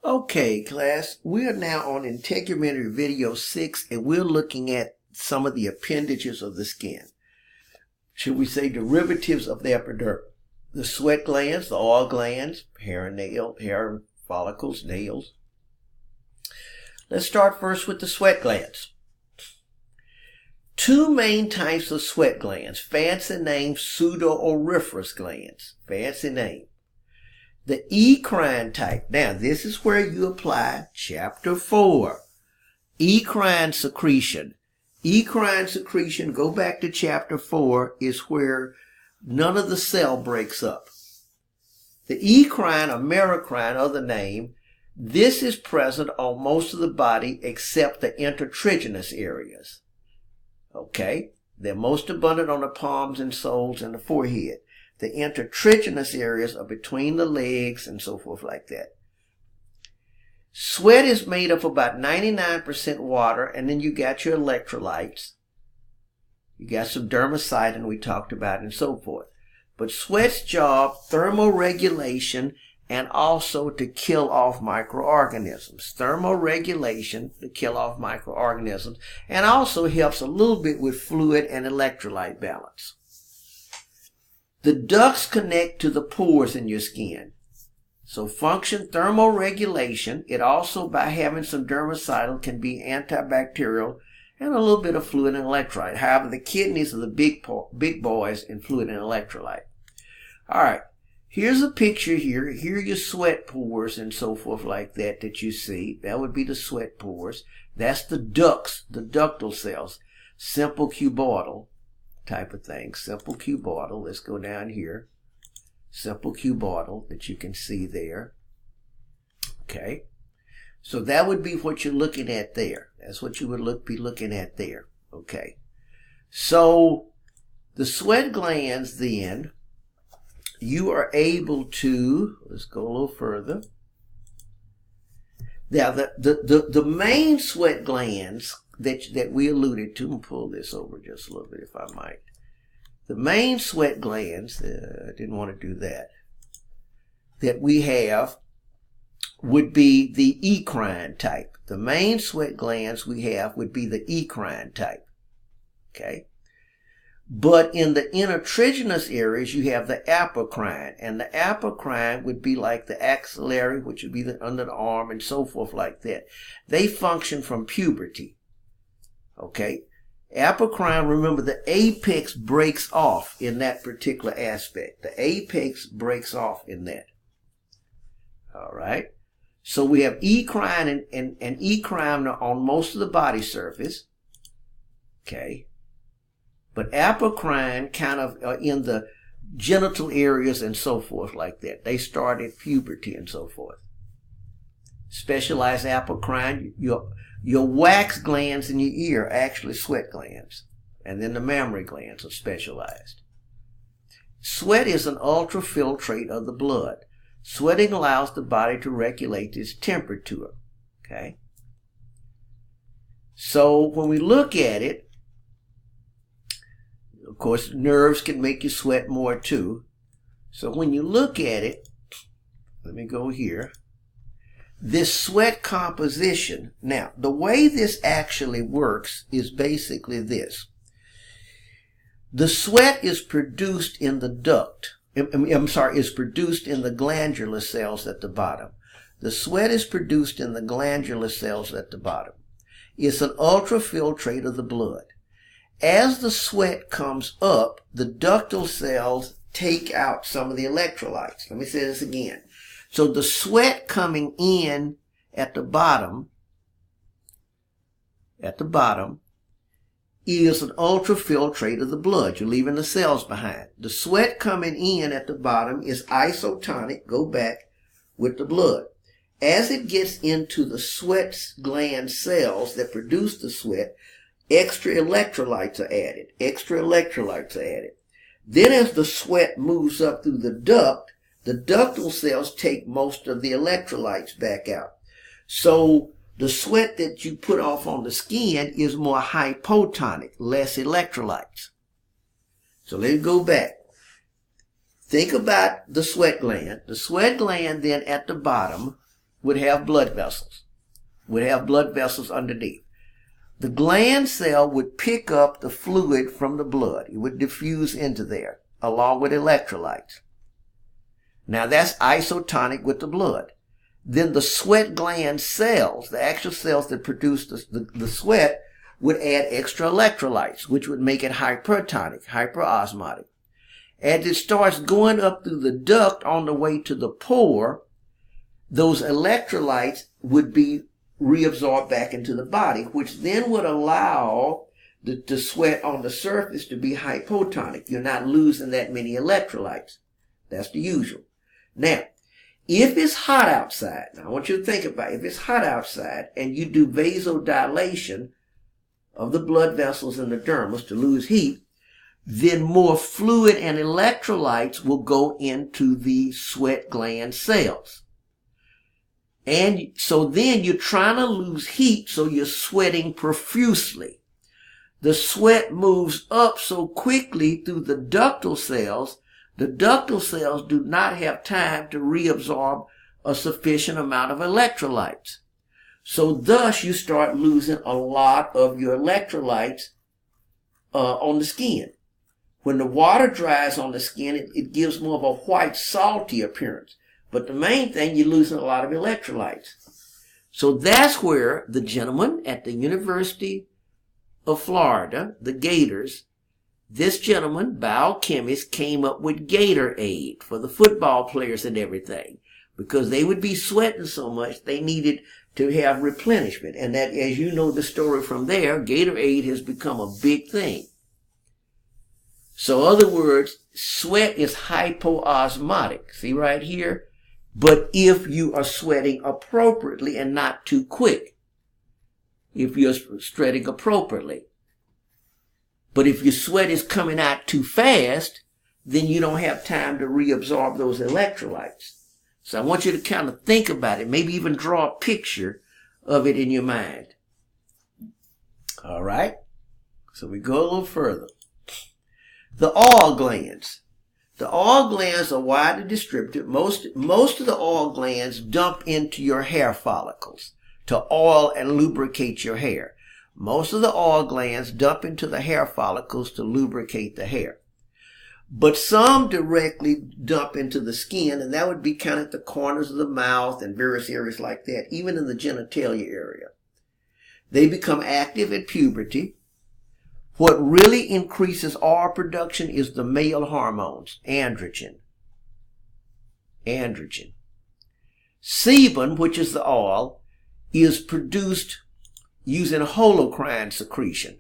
Okay, class, we are now on Integumentary video 6, and we're looking at some of the appendages of the skin. Should we say derivatives of the epidermis? The sweat glands, the oil glands, hair follicles, nails. Let's start first with the sweat glands. Two main types of sweat glands, fancy name pseudoauriferous glands, fancy name. The eccrine type. Now, this is where you apply chapter 4. Eccrine secretion. Eccrine secretion, go back to chapter 4, is where none of the cell breaks up. The eccrine or merocrine, other name, this is present on most of the body except the intertriginous areas. Okay? They're most abundant on the palms and soles and the forehead. The intertriginous areas are between the legs and so forth like that. Sweat is made of about 99% water, and then you got your electrolytes. You got some dermacidin we talked about and so forth. But sweat's job, thermoregulation, and also to kill off microorganisms. Thermoregulation to kill off microorganisms, and also helps a little bit with fluid and electrolyte balance. The ducts connect to the pores in your skin. So function thermoregulation. It also, by having some dermacidin, can be antibacterial and a little bit of fluid and electrolyte. However, the kidneys are the big boys in fluid and electrolyte. All right, here's a picture here. Here are your sweat pores and so forth like that you see. That would be the sweat pores. That's the ducts, the ductal cells, simple cuboidal type of thing. Simple cuboidal. Let's go down here. Simple cuboidal that you can see there. Okay. So that would be what you're looking at there. That's what you would be looking at there. Okay. So the sweat glands then, you are able to, let's go a little further. Now the main sweat glands that we alluded to, and pull this over just a little bit if I might. The main sweat glands, I didn't want to do that we have would be the eccrine type. The main sweat glands we have would be the eccrine type. Okay? But in the intertriginous areas, you have the apocrine, and the apocrine would be like the axillary, which would be under the arm and so forth like that. They function from puberty. Okay, apocrine, remember the apex breaks off in that particular aspect. The apex breaks off in that. All right, so we have eccrine and eccrine on most of the body surface. Okay, but apocrine kind of are in the genital areas and so forth like that. They start at puberty and so forth. Specialized apocrine, your wax glands in your ear are actually sweat glands. And then the mammary glands are specialized. Sweat is an ultrafiltrate of the blood. Sweating allows the body to regulate its temperature. Okay? So when we look at it, of course, nerves can make you sweat more too. So when you look at it, let me go here. This sweat composition, now the way this actually works is basically this. The sweat is produced in the duct, is produced in the glandular cells at the bottom. The sweat is produced in the glandular cells at the bottom. It's an ultrafiltrate of the blood. As the sweat comes up, the ductal cells take out some of the electrolytes. Let me say this again. So the sweat coming in at the bottom is an ultrafiltrate of the blood. You're leaving the cells behind. The sweat coming in at the bottom is isotonic, go back, with the blood. As it gets into the sweat gland cells that produce the sweat, extra electrolytes are added. Then as the sweat moves up through the duct, the ductal cells take most of the electrolytes back out. So the sweat that you put off on the skin is more hypotonic, less electrolytes. So let's go back. Think about the sweat gland. The sweat gland then at the bottom would have blood vessels, underneath. The gland cell would pick up the fluid from the blood. It would diffuse into there, along with electrolytes. Now that's isotonic with the blood. Then the sweat gland cells, the actual cells that produce the sweat, would add extra electrolytes, which would make it hypertonic, hyperosmotic. As it starts going up through the duct on the way to the pore, those electrolytes would be reabsorbed back into the body, which then would allow the sweat on the surface to be hypotonic. You're not losing that many electrolytes. That's the usual. Now, if it's hot outside, now I want you to think about it. If it's hot outside and you do vasodilation of the blood vessels in the dermis to lose heat, then more fluid and electrolytes will go into the sweat gland cells. And so then you're trying to lose heat, so you're sweating profusely. The sweat moves up so quickly through the ductal cells, the ductal cells do not have time to reabsorb a sufficient amount of electrolytes. So thus you start losing a lot of your electrolytes on the skin. When the water dries on the skin, it gives more of a white, salty appearance. But the main thing, you're losing a lot of electrolytes. So that's where the gentleman at the University of Florida, the Gators, this gentleman, biochemist, came up with Gatorade for the football players and everything. Because they would be sweating so much, they needed to have replenishment. And that, as you know the story from there, Gatorade has become a big thing. So in other words, sweat is hypoosmotic. See right here? But if you are sweating appropriately and not too quick. If you're sweating appropriately. But if your sweat is coming out too fast, then you don't have time to reabsorb those electrolytes. So I want you to kind of think about it, maybe even draw a picture of it in your mind. All right? So we go a little further. The oil glands. The oil glands are widely distributed. Most of the oil glands dump into your hair follicles to oil and lubricate your hair. Most of the oil glands dump into the hair follicles to lubricate the hair. But some directly dump into the skin, and that would be kind of at the corners of the mouth and various areas like that, even in the genitalia area. They become active at puberty. What really increases oil production is the male hormones, androgen. Sebum, which is the oil, is produced using holocrine secretion,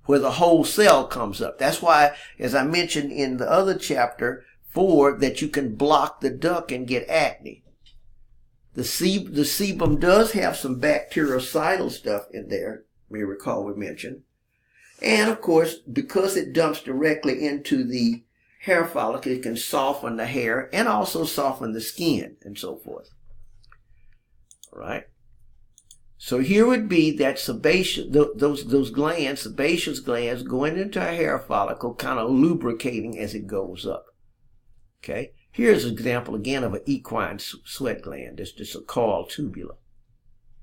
where the whole cell comes up. That's why, as I mentioned in the other chapter 4, that you can block the duct and get acne. The sebum does have some bactericidal stuff in there, you may recall we mentioned. And of course, because it dumps directly into the hair follicle, it can soften the hair and also soften the skin and so forth. All right. So here would be that sebaceous, those glands, sebaceous glands going into a hair follicle, kind of lubricating as it goes up. Okay. Here's an example again of an equine sweat gland. It's just a coiled tubula.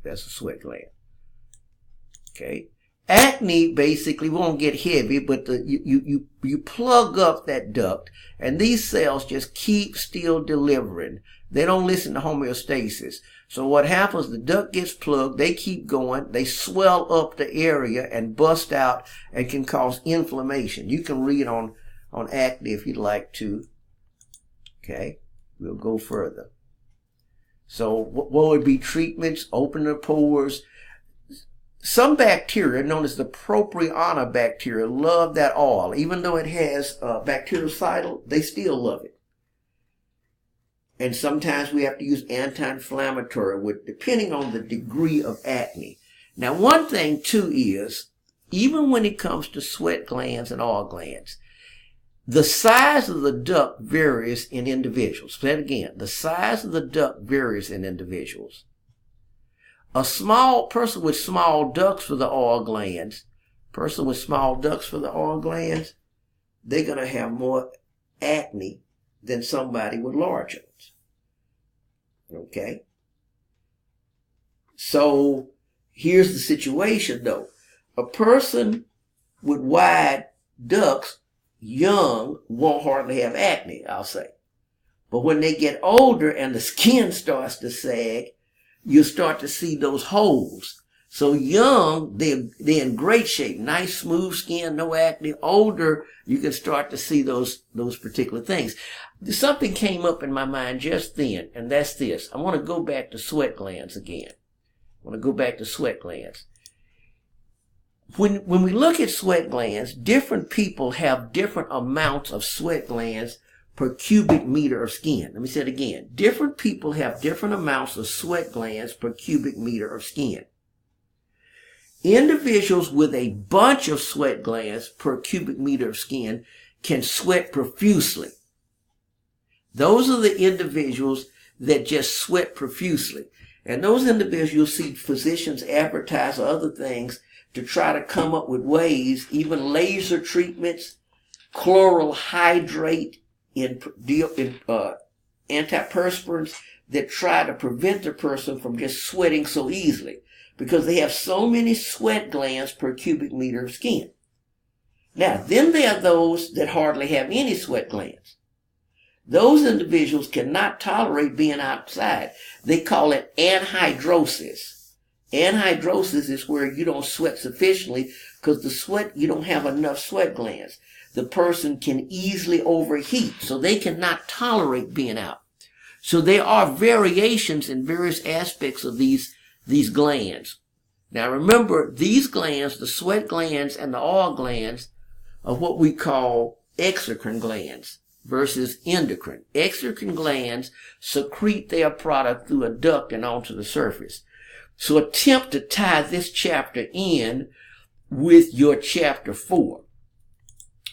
That's a sweat gland. Okay. Acne basically won't get heavy, but you plug up that duct, and these cells just keep still delivering. They don't listen to homeostasis. So what happens, the duct gets plugged, they keep going, they swell up the area and bust out and can cause inflammation. You can read on acne if you'd like to. Okay, we'll go further. So what would be treatments? Open the pores. Some bacteria, known as the propriana bacteria, love that oil. Even though it has bactericidal, they still love it. And sometimes we have to use anti-inflammatory, depending on the degree of acne. Now, one thing, too, is, even when it comes to sweat glands and oil glands, the size of the duct varies in individuals. Say it again. The size of the duct varies in individuals. A small person with small ducts for the oil glands, they're going to have more acne than somebody with large ones. Okay? So here's the situation though. A person with wide ducts, young, won't hardly have acne, I'll say. But when they get older and the skin starts to sag, you'll start to see those holes. So young, they're in great shape, nice smooth skin, no acne. Older, you can start to see those particular things. Something came up in my mind just then, and that's this. I want to go back to sweat glands again. When we look at sweat glands, different people have different amounts of sweat glands per cubic meter of skin. Let me say it again. Different people have different amounts of sweat glands per cubic meter of skin. Individuals with a bunch of sweat glands per cubic meter of skin can sweat profusely. Those are the individuals that just sweat profusely. And those individuals, you'll see physicians advertise other things to try to come up with ways, even laser treatments, chloral hydrate in antiperspirants that try to prevent the person from just sweating so easily because they have so many sweat glands per cubic meter of skin. Now, then there are those that hardly have any sweat glands. Those individuals cannot tolerate being outside. They call it anhydrosis. Anhydrosis is where you don't sweat sufficiently because you don't have enough sweat glands. The person can easily overheat, so they cannot tolerate being out. So there are variations in various aspects of these glands. Now remember, these glands, the sweat glands and the oil glands, are what we call exocrine glands versus endocrine. Exocrine glands secrete their product through a duct and onto the surface. So attempt to tie this chapter in with your chapter 4.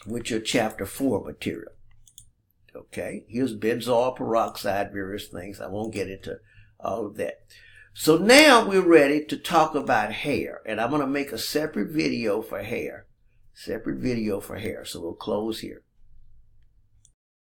With your chapter 4 material. Okay, here's benzoyl peroxide, various things. I won't get into all of that. So now we're ready to talk about hair. And I'm going to make a separate video for hair. So we'll close here.